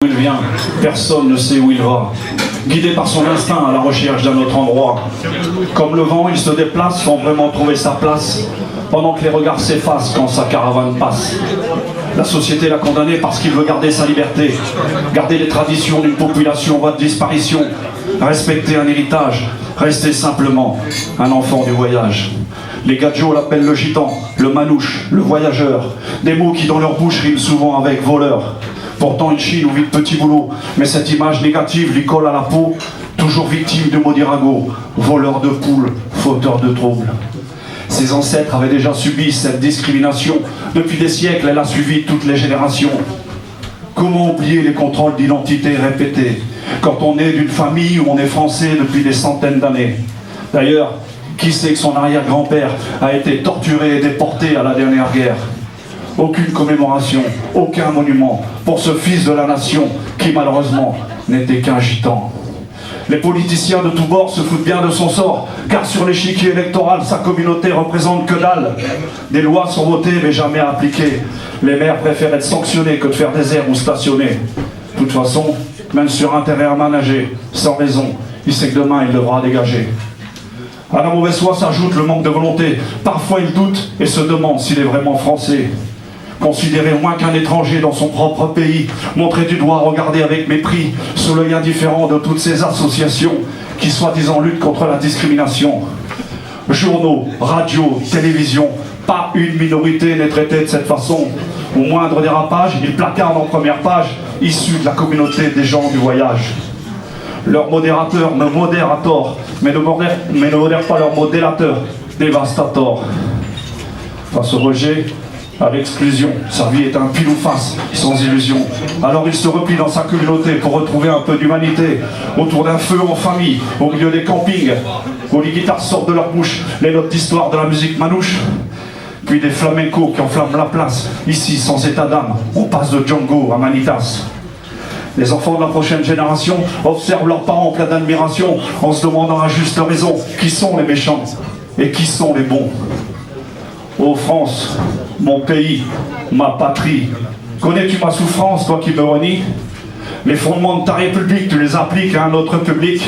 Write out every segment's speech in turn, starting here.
Où il vient, personne ne sait où il va. Guidé par son instinct à la recherche d'un autre endroit. Comme le vent, il se déplace sans vraiment trouver sa place, pendant que les regards s'effacent quand sa caravane passe. La société l'a condamné parce qu'il veut garder sa liberté, garder les traditions d'une population en voie de disparition, respecter un héritage, rester simplement un enfant du voyage. Les gadjos l'appellent le gitan, le manouche, le voyageur, des mots qui dans leur bouche riment souvent avec voleur. Pourtant il chine ou vit de petits boulots, mais cette image négative lui colle à la peau, toujours victime de mots d'irago, voleur de poules, fauteur de troubles. Ses ancêtres avaient déjà subi cette discrimination, depuis des siècles elle a suivi toutes les générations. Comment oublier les contrôles d'identité répétés, quand on est d'une famille où on est français depuis des centaines d'années? D'ailleurs, qui sait que son arrière-grand-père a été torturé et déporté à la dernière guerre? Aucune commémoration, aucun monument pour ce fils de la nation qui malheureusement n'était qu'un gitan. Les politiciens de tous bords se foutent bien de son sort, car sur l'échiquier électoral, sa communauté représente que dalle. Des lois sont votées mais jamais appliquées. Les maires préfèrent être sanctionnés que de faire des airs ou stationner. De toute façon, même sur un terrain aménagé, sans raison, il sait que demain il devra dégager. À la mauvaise foi s'ajoute le manque de volonté. Parfois il doute et se demande s'il est vraiment français. Considéré moins qu'un étranger dans son propre pays, montré du doigt, regardé avec mépris, sous l'œil indifférent de toutes ces associations qui soi-disant luttent contre la discrimination. Journaux, radio, télévision, pas une minorité n'est traitée de cette façon. Au moindre dérapage, ils placardent en première page, issus de la communauté des gens du voyage. Leur modérateur me modère à tort, mais ne modère pas leur modérateur, dévastateur. Face au rejet, à l'exclusion, sa vie est un pile ou face, sans illusion. Alors il se replie dans sa communauté pour retrouver un peu d'humanité, autour d'un feu en famille, au milieu des campings, où les guitares sortent de leur bouche, les notes d'histoire de la musique manouche, puis des flamencos qui enflamment la place. Ici, sans état d'âme, on passe de Django à Manitas. Les enfants de la prochaine génération observent leurs parents pleins d'admiration, en se demandant à juste raison qui sont les méchants et qui sont les bons. Ô France, mon pays, ma patrie, connais-tu ma souffrance, toi qui me renies? Les fondements de ta République, tu les appliques à un autre public.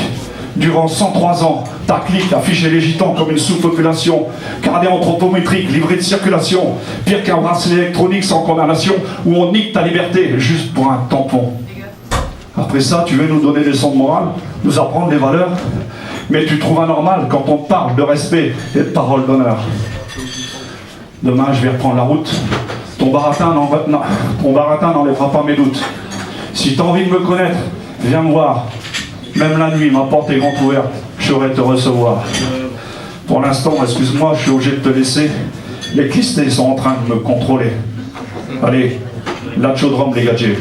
Durant 103 ans, ta clique affichait les gitans comme une sous-population, gardée anthropométrique, livrée de circulation, pire qu'un bracelet électronique sans condamnation, où on nique ta liberté juste pour un tampon. Après ça, tu veux nous donner des leçons de morale, nous apprendre des valeurs, mais tu trouves anormal quand on parle de respect et de parole d'honneur. Demain, je vais reprendre la route. Ton baratin n'enlèvera pas mes doutes. Si tu as envie de me connaître, viens me voir. Même la nuit, ma porte est grande ouverte. Je saurai te recevoir. Pour l'instant, excuse-moi, je suis obligé de te laisser. Les clistés sont en train de me contrôler. Allez, la chaudrome les gadgets.